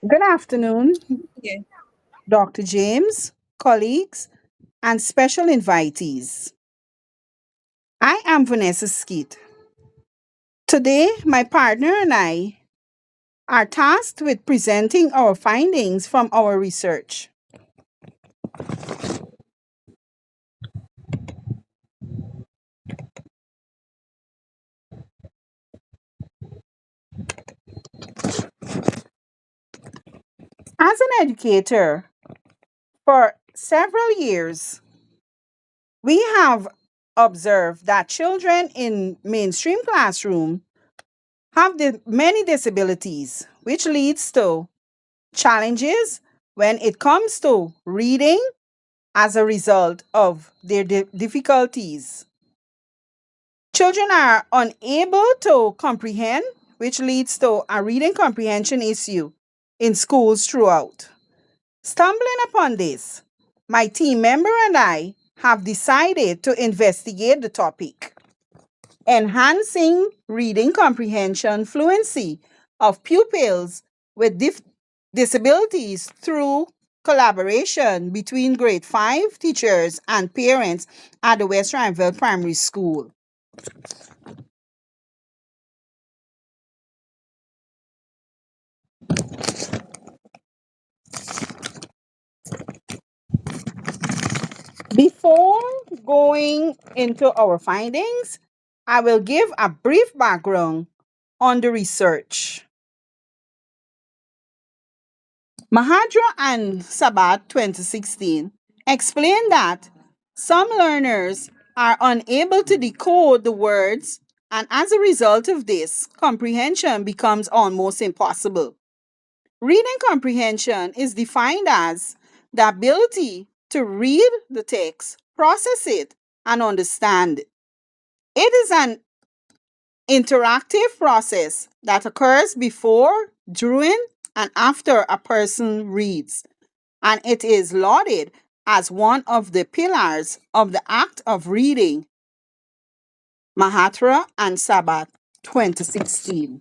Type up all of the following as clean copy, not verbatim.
Good afternoon, Yeah. Dr. James, colleagues, and special invitees. I am Vanessa Skeet. Today, my partner and I are tasked with presenting our findings from our research. As an educator for several years, we have observed that children in mainstream classroom have many disabilities, which leads to challenges when it comes to reading as a result of their difficulties. Children are unable to comprehend, which leads to a reading comprehension issue in schools throughout. Stumbling upon this, my team member and I have decided to investigate the topic, enhancing reading comprehension fluency of pupils with disabilities through collaboration between grade 5 teachers and parents at the West Rhineville Primary School. Before going into our findings, I will give a brief background on the research. Mahadra and Sabat 2016 explain that some learners are unable to decode the words, and as a result of this, comprehension becomes almost impossible. Reading comprehension is defined as the ability to read the text, process it, and understand it. It is an interactive process that occurs before, during, and after a person reads, and it is lauded as one of the pillars of the act of reading, Mahatra and Sabat 2016.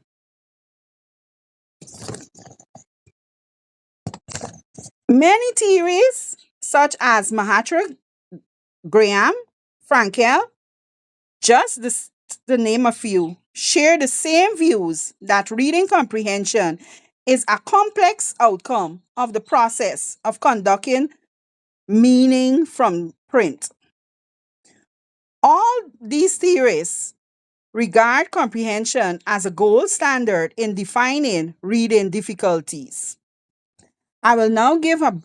Many theories, such as Mahatra, Graham, Frankel, just the name a few, share the same views that reading comprehension is a complex outcome of the process of conducting meaning from print. All these theories regard comprehension as a gold standard in defining reading difficulties. I will now give an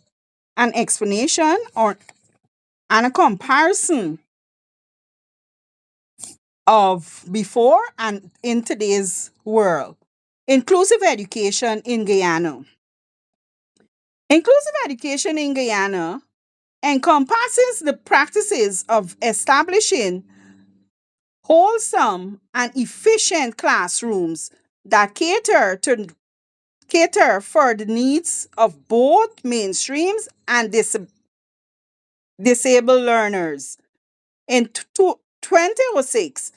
explanation or and a comparison of before and in today's world. Inclusive education in Guyana. Inclusive education in Guyana encompasses the practices of establishing wholesome and efficient classrooms that cater for the needs of both mainstreams and disabled learners. In 2006,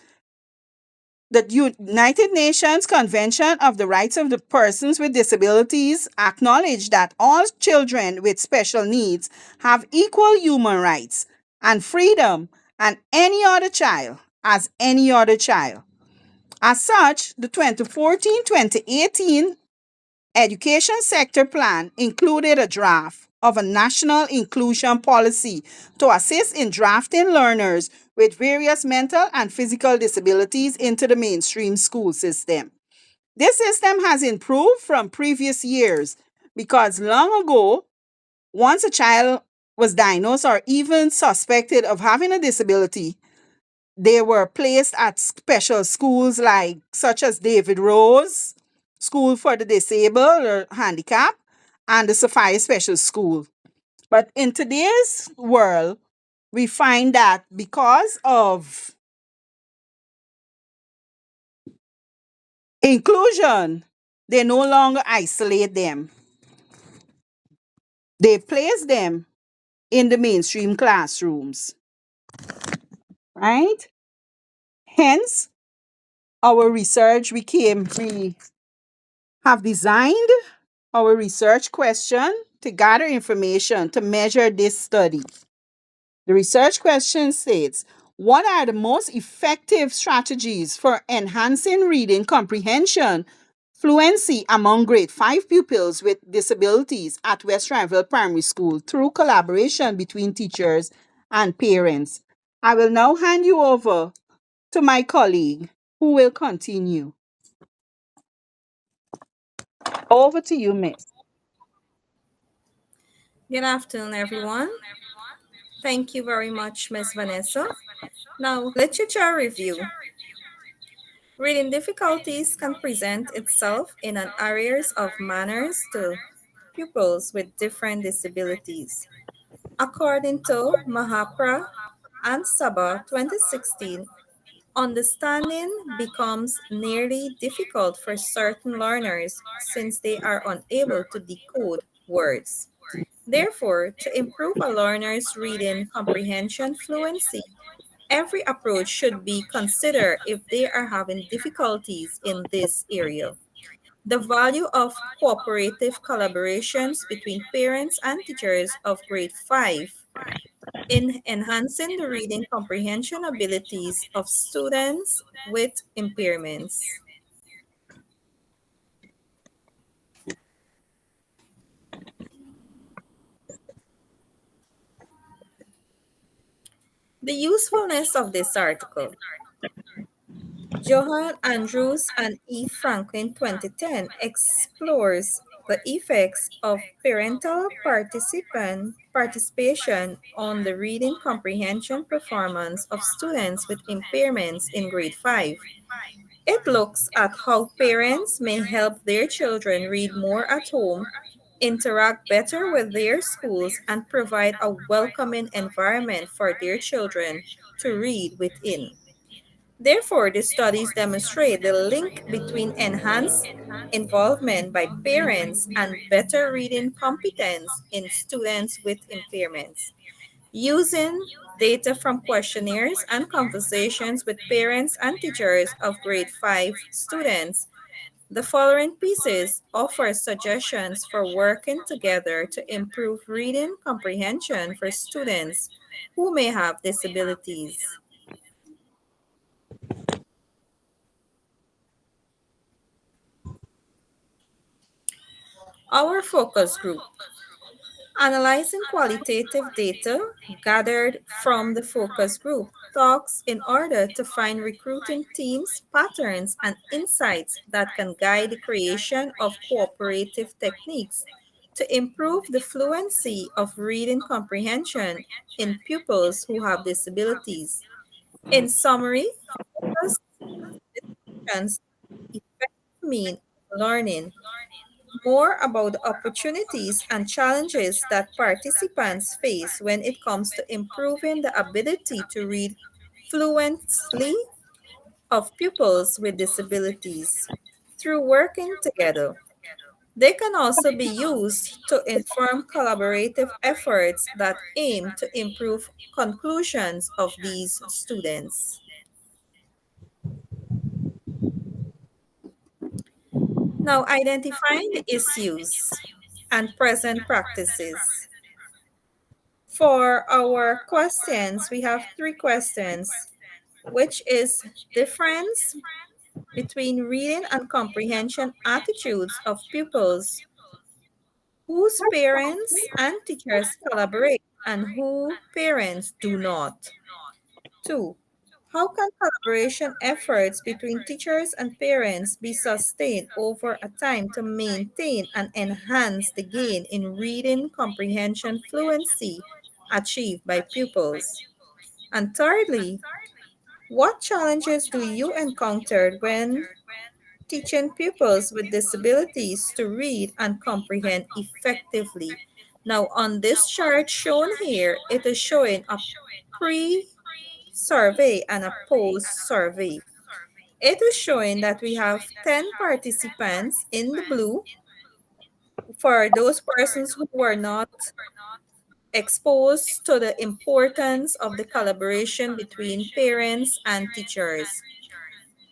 the United Nations Convention of the Rights of the Persons with Disabilities acknowledged that all children with special needs have equal human rights and freedom and any other child as any other child. As such, the 2014-2018 Education Sector Plan included a draft of a national inclusion policy to assist in drafting learners with various mental and physical disabilities into the mainstream school system. This system has improved from previous years because long ago, once a child was diagnosed or even suspected of having a disability, they were placed at special schools like such as David Rose School for the Disabled or Handicapped and the Sophia Special School. But in today's world, we find that because of inclusion, they no longer isolate them. They place them in the mainstream classrooms, right? Hence, our research we have designed our research question to gather information to measure this study. The research question states, what are the most effective strategies for enhancing reading comprehension fluency among grade 5 pupils with disabilities at West Ranville Primary School through collaboration between teachers and parents? I will now hand you over to my colleague who will continue. Over to you, Miss. Good afternoon, everyone. Thank you very much, Ms. Vanessa. Now, literature review. Reading difficulties can present itself in an areas of manners to pupils with different disabilities. According to Mahapra and Sabha 2016, understanding becomes nearly difficult for certain learners since they are unable to decode words. Therefore, to improve a learner's reading comprehension fluency, every approach should be considered if they are having difficulties in this area. The value of cooperative collaborations between parents and teachers of grade 5 in enhancing the reading comprehension abilities of students with impairments. The usefulness of this article. Johan Andrews and E. Franklin 2010 explores the effects of parental participation on the reading comprehension performance of students with impairments in grade 5. It looks at how parents may help their children read more at home, interact better with their schools, and provide a welcoming environment for their children to read within. Therefore, the studies demonstrate the link between enhanced involvement by parents and better reading competence in students with impairments. Using data from questionnaires and conversations with parents and teachers of grade 5 students, the following pieces offer suggestions for working together to improve reading comprehension for students who may have disabilities. Our focus group. Analyzing qualitative data gathered from the focus group talks in order to find recruiting teams, patterns, and insights that can guide the creation of cooperative techniques to improve the fluency of reading comprehension in pupils who have disabilities. In summary, focus discussions effective mean learning more about the opportunities and challenges that participants face when it comes to improving the ability to read fluently of pupils with disabilities. Through working together, they can also be used to inform collaborative efforts that aim to improve conclusions of these students. Now, identifying the issues and present practices. For our questions, we have three questions, which is difference between reading and comprehension attitudes of pupils whose parents and teachers collaborate and who parents do not. Two, how can collaboration efforts between teachers and parents be sustained over a time to maintain and enhance the gain in reading comprehension fluency achieved by pupils? And thirdly, what challenges do you encounter when teaching pupils with disabilities to read and comprehend effectively? Now, on this chart shown here, it is showing a pre survey and a post survey. It is showing that we have 10 participants in the blue for those persons who were not exposed to the importance of the collaboration between parents and teachers.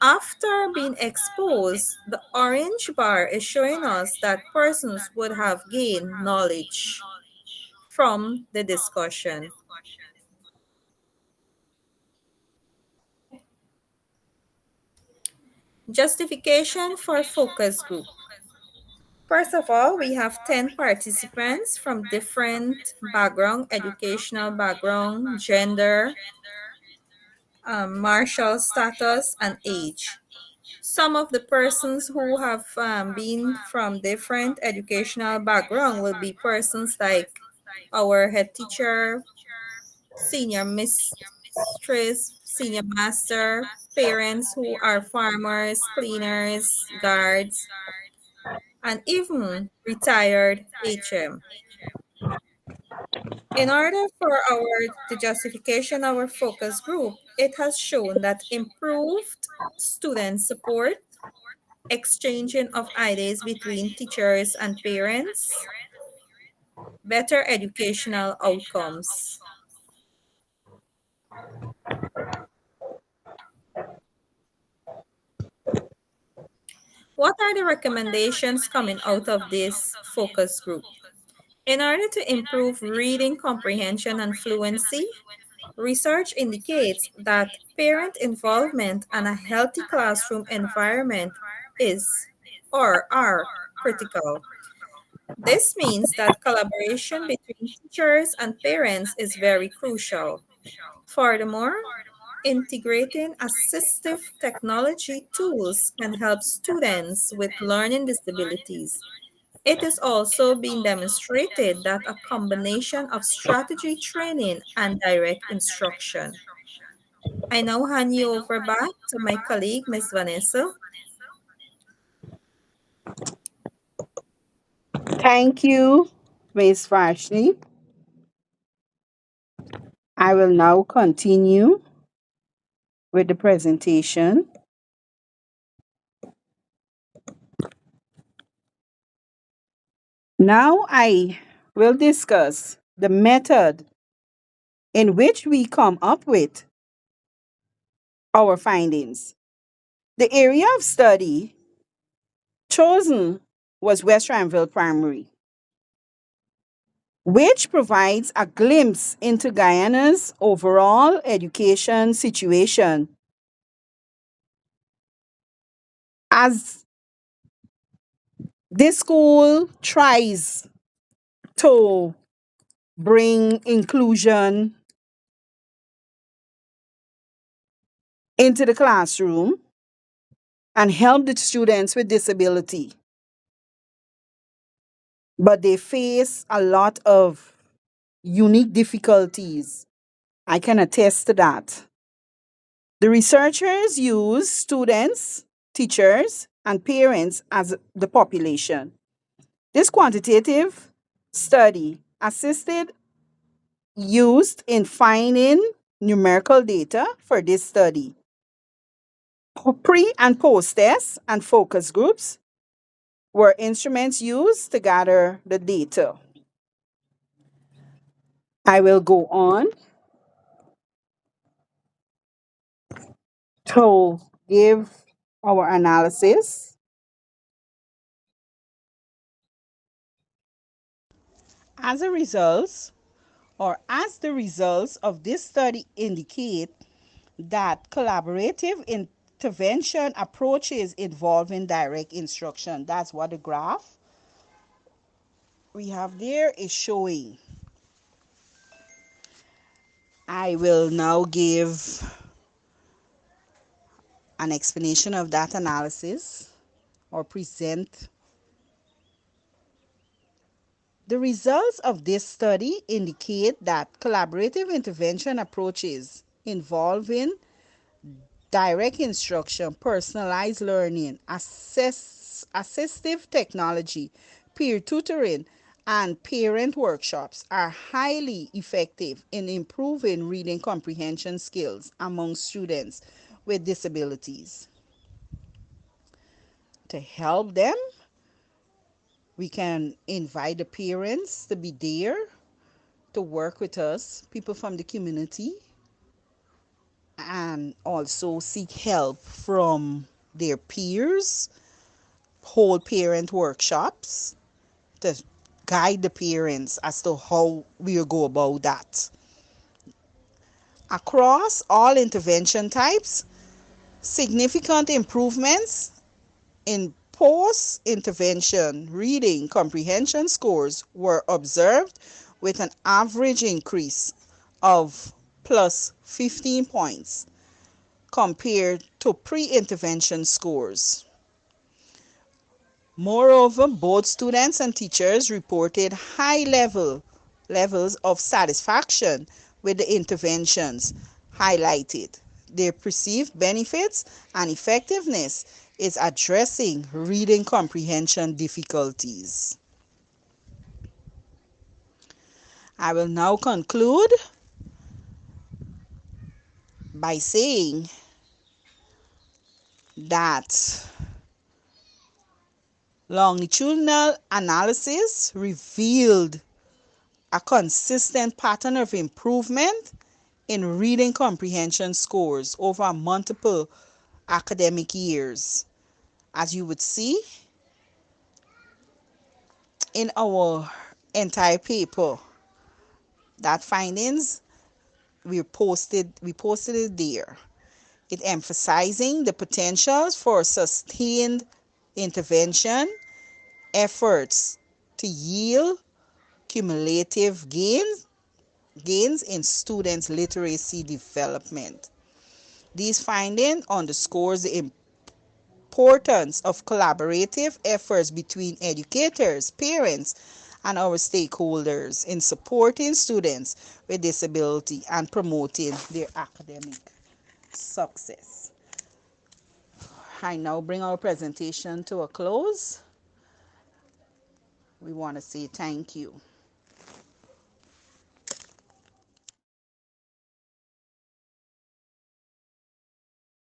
After being exposed, the orange bar is showing us that persons would have gained knowledge from the discussion. Justification for focus group. First of all, we have 10 participants from different background, educational background, gender, martial status, and age. Some of the persons who have been from different educational background will be persons like our head teacher, senior mistress, senior master, parents who are farmers, cleaners, guards, and even retired HM. In order for our the justification of our focus group, it has shown that improved student support, exchanging of ideas between teachers and parents, better educational outcomes. What are the recommendations coming out of this focus group? In order to improve reading comprehension and fluency, research indicates that parent involvement and a healthy classroom environment is or are critical. This means that collaboration between teachers and parents is very crucial. Furthermore, integrating assistive technology tools can help students with learning disabilities. It is also being demonstrated that a combination of strategy training and direct instruction. I now hand you over back to my colleague, Ms. Vanessa. Thank you, Ms. Varshni. I will now continue with the presentation. Now I will discuss the method in which we come up with our findings. The area of study chosen was West Ranville Primary, which provides a glimpse into Guyana's overall education situation. As this school tries to bring inclusion into the classroom and help the students with disability, but they face a lot of unique difficulties. I can attest to that. The researchers use students, teachers, and parents as the population. This quantitative study assisted used in finding numerical data for this study. Pre and post tests and focus groups were instruments used to gather the data. I will go on to give our analysis. As a result, or as the results of this study indicate, that collaborative intervention approaches involving direct instruction. That's what the graph we have there is showing. I will now give an explanation of that analysis or present. The results of this study indicate that collaborative intervention approaches involving direct instruction, personalized learning, assistive technology, peer tutoring, and parent workshops are highly effective in improving reading comprehension skills among students with disabilities. To help them, we can invite the parents to be there to work with us, people from the community, and also seek help from their peers, hold parent workshops to guide the parents as to how we go about that. Across all intervention types, significant improvements in post intervention reading comprehension scores were observed with an average increase of plus 15 points compared to pre intervention scores. Moreover, both students and teachers reported levels of satisfaction with the interventions highlighted. Their perceived benefits and effectiveness is addressing reading comprehension difficulties. I will now conclude by saying that longitudinal analysis revealed a consistent pattern of improvement in reading comprehension scores over multiple academic years. As you would see in our entire paper, that findings we posted it there. It emphasizing the potentials for sustained intervention efforts to yield cumulative gains in students' literacy development. These findings underscores the importance of collaborative efforts between educators, parents, and our stakeholders in supporting students with disability and promoting their academic success. I now bring our presentation to a close. We want to say thank you.